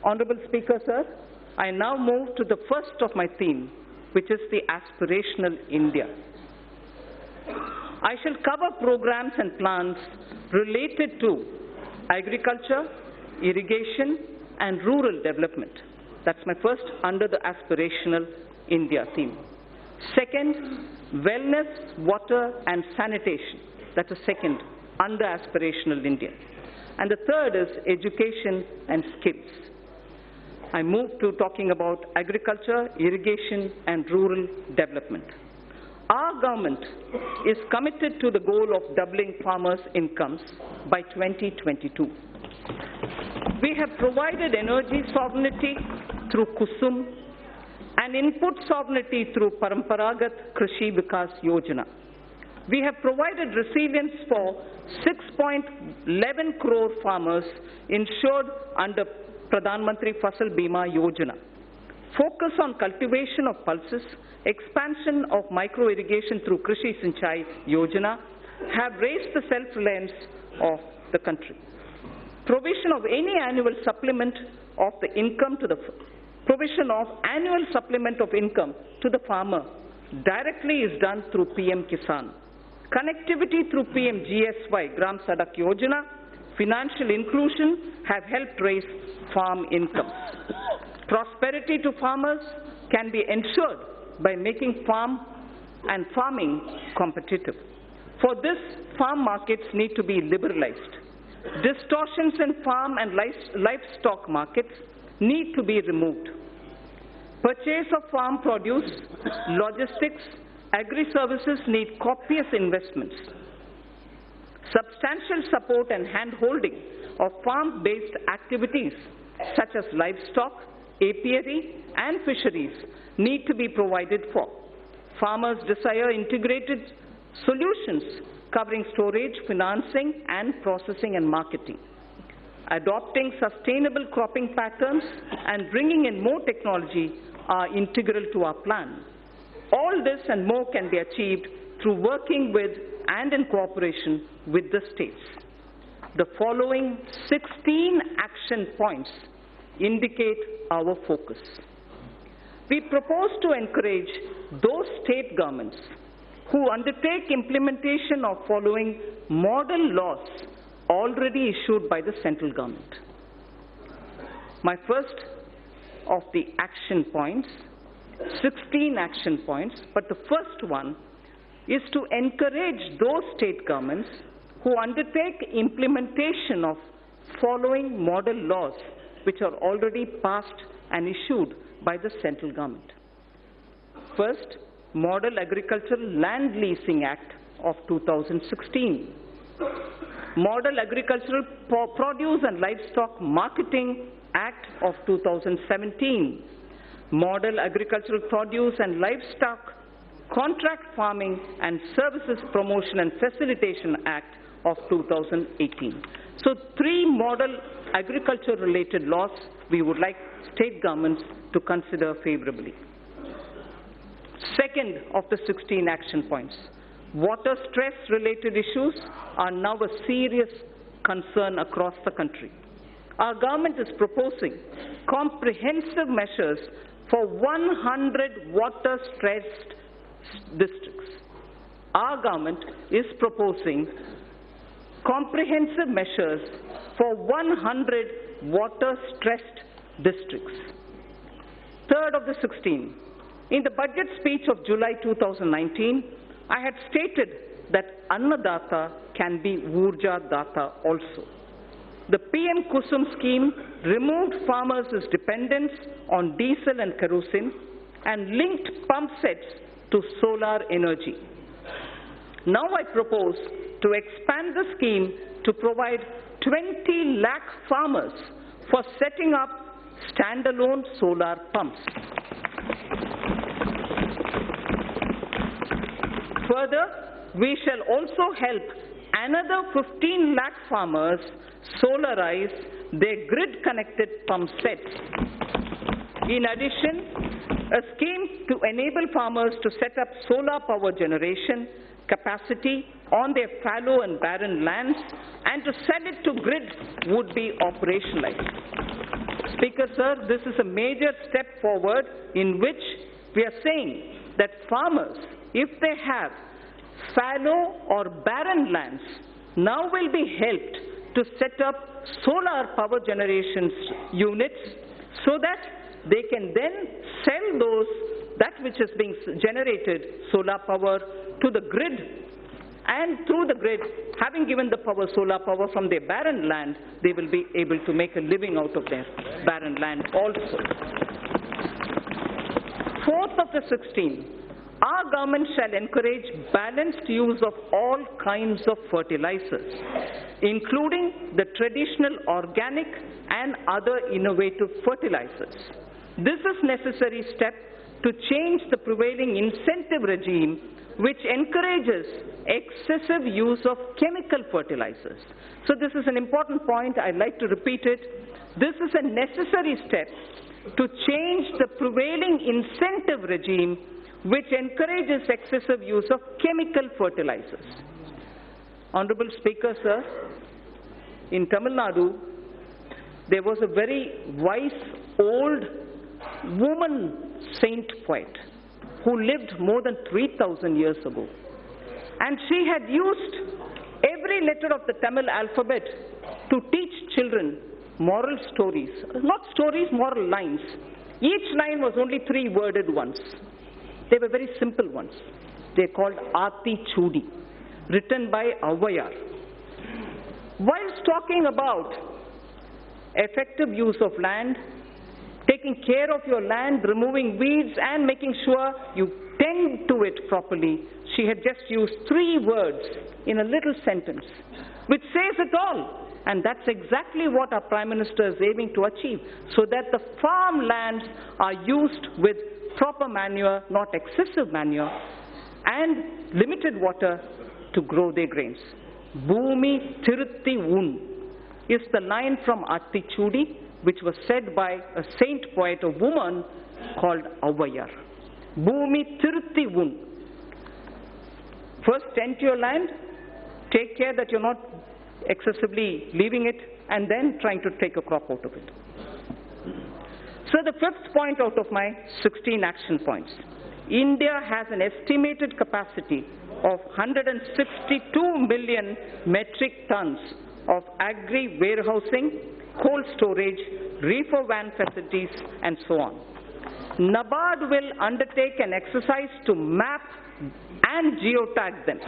Honorable Speaker, sir, I now move to the first of my theme, which is the aspirational India. I shall cover programs and plans related to agriculture, irrigation, and rural development. That's my first under the aspirational India theme. Second, wellness, water, and sanitation. That's the second under aspirational India. And the third is education and skills. I move to talking about agriculture, irrigation, and rural development. Our government is committed to the goal of doubling farmers' incomes by 2022. We have provided energy sovereignty through Kusum and input sovereignty through Paramparagat Krishi Vikas Yojana. We have provided resilience for 6.11 crore farmers insured under Pradhan Mantri Fasal Bima Yojana. Focus on cultivation of pulses, expansion of micro-irrigation through Krishi Sinchai Yojana have raised the self-reliance of the country. Provision of any annual supplement of the income to the farmer directly is done through PM Kisan. Connectivity through PM GSY, Gram Sadak Yojana, financial inclusion have helped raise farm incomes. Prosperity to farmers can be ensured by making farming competitive. For this, farm markets need to be liberalized. Distortions in farm and livestock markets need to be removed. Purchase of farm produce, logistics, agri-services need copious investments. Substantial support and hand-holding of farm-based activities such as livestock, apiary, and fisheries need to be provided for. Farmers desire integrated solutions covering storage, financing, and processing and marketing. Adopting sustainable cropping patterns and bringing in more technology are integral to our plan. All this and more can be achieved through working with and in cooperation with the states. The following 16 action points indicate our focus. We propose to encourage those state governments who undertake implementation of following model laws already issued by the central government. My first of the action points, 16 action points, but the first one is to encourage those state governments who undertake implementation of following model laws which are already passed and issued by the central government. First, Model Agricultural Land Leasing Act of 2016. Model Agricultural Produce and Livestock Marketing Act of 2017. Model Agricultural Produce and Livestock Contract Farming and Services Promotion and Facilitation Act of 2018. So 3 model agriculture-related laws we would like state governments to consider favorably. Second of the 16 action points, water stress-related issues are now a serious concern across the country. Our government is proposing comprehensive measures for 100 water-stressed districts. Our government is proposing comprehensive measures for 100 water-stressed districts. Third of the 16, in the budget speech of July 2019, I had stated that Annadata can be Urja Data also. The PM Kusum scheme removed farmers' dependence on diesel and kerosene and linked pump sets to solar energy. Now I propose to expand the scheme to provide 20 lakh farmers for setting up standalone solar pumps. Further, we shall also help another 15 lakh farmers solarize their grid-connected pump sets. In addition, a scheme to enable farmers to set up solar power generation capacity on their fallow and barren lands and to sell it to grid would be operationalized. Speaker, sir, this is a major step forward in which we are saying that farmers, if they have fallow or barren lands, now will be helped to set up solar power generation units so that they can then sell that which is being generated, solar power, to the grid. And through the grid, having given the solar power from their barren land, they will be able to make a living out of their barren land also. Fourth of the 16, our government shall encourage balanced use of all kinds of fertilizers, including the traditional organic and other innovative fertilizers. This is a necessary step to change the prevailing incentive regime which encourages excessive use of chemical fertilizers. So this is an important point. I'd like to repeat it. This is a necessary step to change the prevailing incentive regime which encourages excessive use of chemical fertilizers. Honorable Speaker, sir, in Tamil Nadu, there was a very wise old woman saint poet who lived more than 3,000 years ago. And she had used every letter of the Tamil alphabet to teach children moral stories. Not stories, moral lines. Each line was only 3-worded ones. They were very simple ones. They are called Aati Chudi, written by Avayar. Whilst talking about effective use of land, taking care of your land, removing weeds, and making sure you tend to it properly, she had just used 3 words in a little sentence, which says it all. And that's exactly what our Prime Minister is aiming to achieve, so that the farmlands are used with proper manure, not excessive manure, and limited water to grow their grains. Bhumi Tirutti Un is the line from Aati Chudi, which was said by a saint poet, a woman called Avayar. Bhumi Tirutti Un. First, tend to your land, take care that you're not excessively leaving it, and then trying to take a crop out of it. So the 5th point out of my 16 action points. India has an estimated capacity of 162 million metric tons of agri-warehousing, cold storage, reefer van facilities, and so on. NABARD will undertake an exercise to map and geotag them.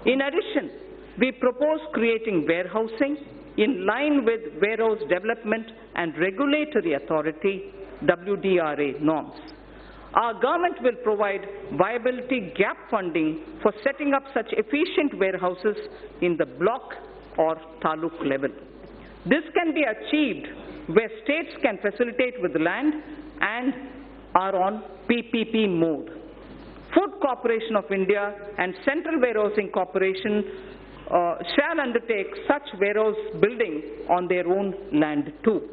In addition, we propose creating warehousing in line with Warehouse Development and Regulatory Authority WDRA norms. Our government will provide viability gap funding for setting up such efficient warehouses in the block or taluk level. This can be achieved where states can facilitate with land and are on PPP mode. Food Corporation of India and Central Warehousing Corporation shall undertake such warehouse building on their own land too.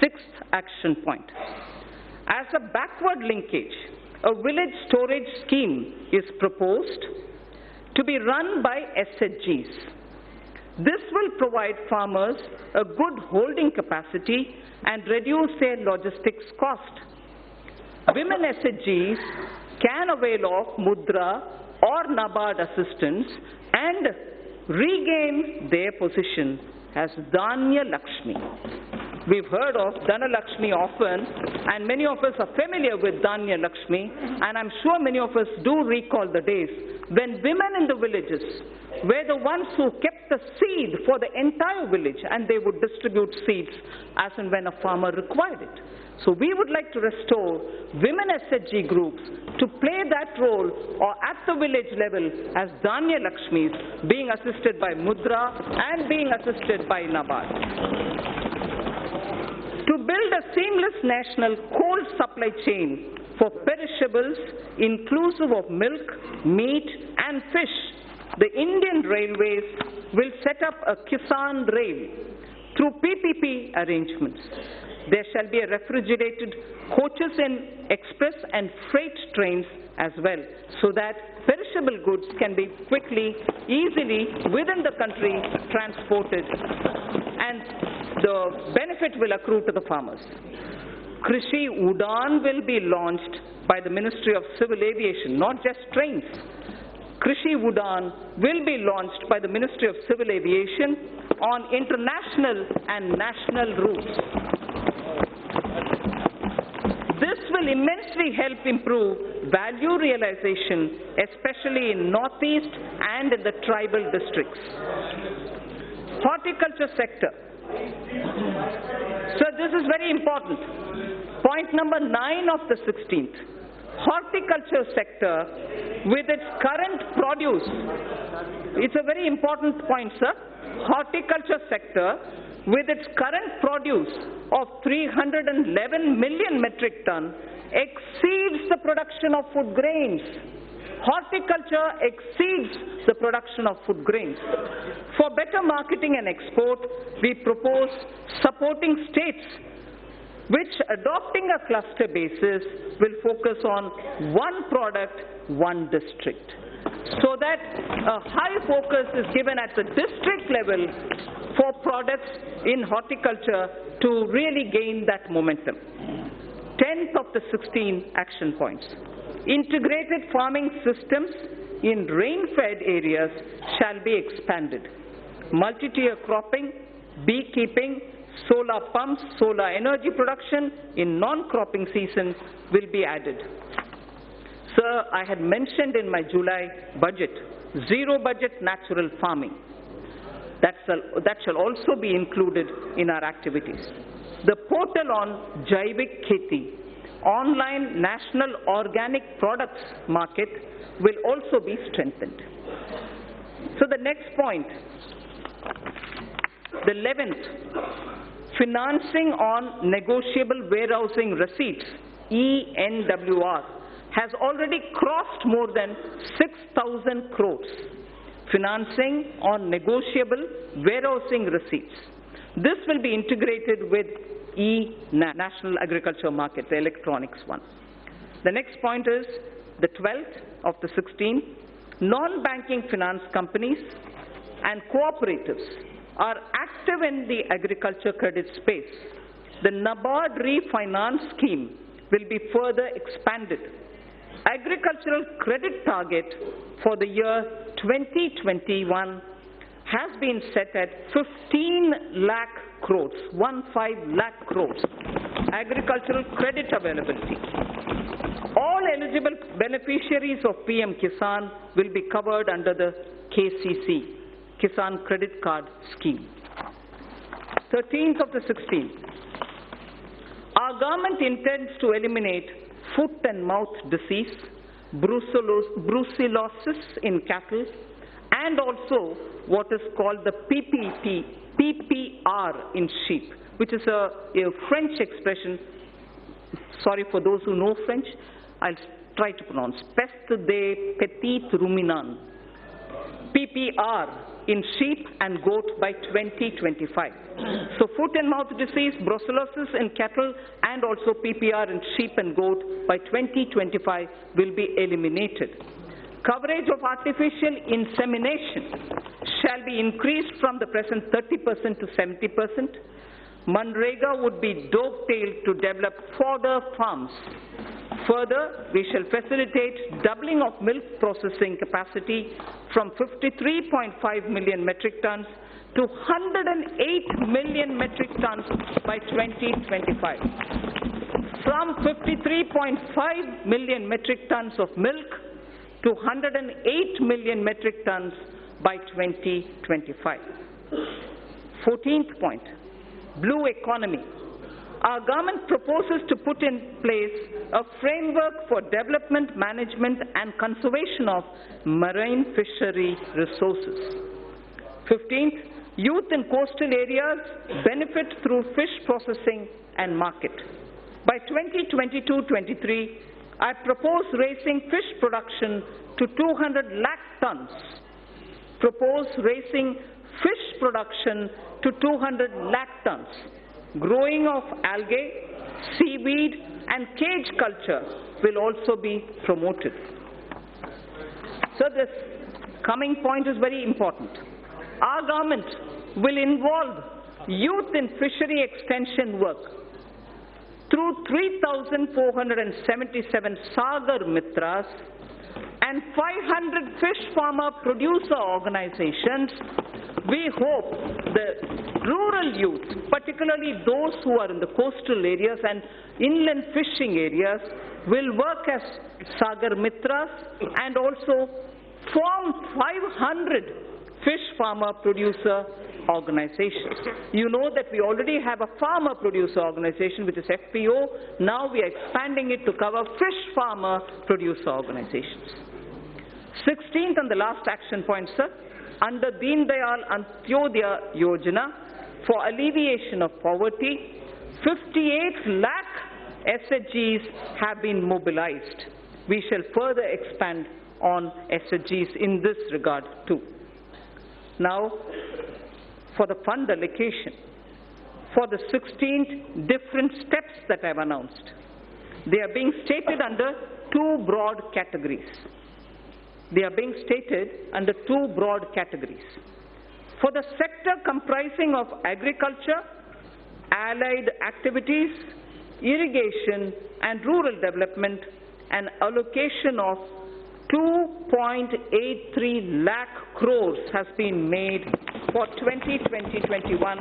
6th action point. As a backward linkage, a village storage scheme is proposed to be run by SHGs. This will provide farmers a good holding capacity and reduce their logistics cost. Women SHGs can avail of Mudra or NABARD assistance and regain their position as Dhanya Lakshmi. We've heard of Dhana Lakshmi often, and many of us are familiar with Dhanya Lakshmi, and I'm sure many of us do recall the days when women in the villages were the ones who kept the seed for the entire village, and they would distribute seeds as and when a farmer required it. So we would like to restore women SHG groups to play that role or at the village level as Dhanya Lakshmis, being assisted by Mudra and being assisted by NABARD. To build a seamless national cold supply chain for perishables inclusive of milk, meat and fish, the Indian Railways will set up a Kisan Rail through PPP arrangements. There shall be a refrigerated coaches in express and freight trains as well, so that perishable goods can be quickly, easily within the country transported. And the benefit will accrue to the farmers. Krishi Udan will be launched by the Ministry of Civil Aviation, not just trains. Krishi Udan will be launched by the Ministry of Civil Aviation on international and national routes. This will immensely help improve value realization, especially in Northeast and in the tribal districts. Horticulture sector. So this is very important. Point number 9 of the 16th. Horticulture sector with its current produce. It's a very important point, sir. Horticulture sector with its current produce of 311 million metric ton exceeds the production of food grains. Horticulture exceeds the production of food grains. For better marketing and export, we propose supporting states which, adopting a cluster basis, will focus on one product, one district, so that a high focus is given at the district level for products in horticulture to really gain that momentum. 10th of the 16 action points. Integrated farming systems in rain-fed areas shall be expanded. Multi-tier cropping, beekeeping, solar pumps, solar energy production in non-cropping season will be added. Sir, I had mentioned in my July budget, zero budget natural farming. That shall also be included in our activities. The portal on Jaivik Kheti, online national organic products market, will also be strengthened. So the next point, the 11th, financing on negotiable warehousing receipts, ENWR, has already crossed more than 6,000 crores. Financing on negotiable warehousing receipts. This will be integrated with National Agriculture Market, the electronics one. The next point is the 12th of the 16th. Non-banking finance companies and cooperatives are active in the agriculture credit space. The NABARD refinance scheme will be further expanded. Agricultural credit target for the year 2021 has been set at 15 lakh crores, 15 lakh crores, agricultural credit availability. All eligible beneficiaries of PM Kisan will be covered under the KCC, Kisan Credit Card Scheme. 13th of the 16th. Our government intends to eliminate foot and mouth disease, brucellosis in cattle, and also what is called the PPR in sheep, which is a French expression. Sorry for those who know French, I'll try to pronounce. Peste des petits ruminants. PPR in sheep and goat by 2025. So foot and mouth disease, brucellosis in cattle, and also PPR in sheep and goat by 2025 will be eliminated. Coverage of artificial insemination shall be increased from the present 30% to 70%. Manrega would be dovetailed to develop fodder farms. Further, we shall facilitate doubling of milk processing capacity from 53.5 million metric tons to 108 million metric tons by 2025. From 53.5 million metric tons of milk to 108 million metric tons by 2025. 14th point, blue economy. Our government proposes to put in place a framework for development, management and conservation of marine fishery resources. 15th, youth in coastal areas benefit through fish processing and market. By 2022-23, I propose raising fish production to 200 lakh tons. Propose raising fish production to 200 lakh tons. Growing of algae, seaweed and cage culture will also be promoted. So this coming point is very important. Our government will involve youth in fishery extension work through 3,477 Sagar Mitras and 500 fish farmer producer organizations. We hope the rural youth, particularly those who are in the coastal areas and inland fishing areas, will work as Sagar Mitras and also form 500 fish farmer producer organizations. You know that we already have a farmer producer organization, which is FPO. Now we are expanding it to cover fish farmer producer organizations. 16th and the last action point, sir, under Deen Dayal Antyodaya Yojana for alleviation of poverty, 58 lakh SHGs have been mobilized. We shall further expand on SHGs in this regard too. Now, for the fund allocation, for the 16 different steps that I have announced, they are being stated under two broad categories. They are being stated under two broad categories. For the sector comprising of agriculture, allied activities, irrigation and rural development, an allocation of 2.83 lakh crores has been made for 2020-21,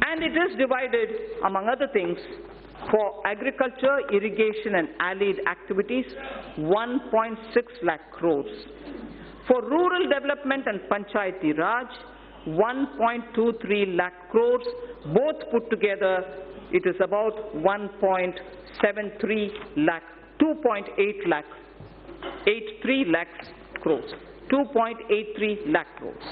and it is divided, among other things, for agriculture, irrigation and allied activities, 1.6 lakh crores. For rural development and Panchayati Raj, 1.23 lakh crores. Both put together, it is about 1.73 lakh, 2.8 lakh, 83 lakh crores, 2.83 lakh crores.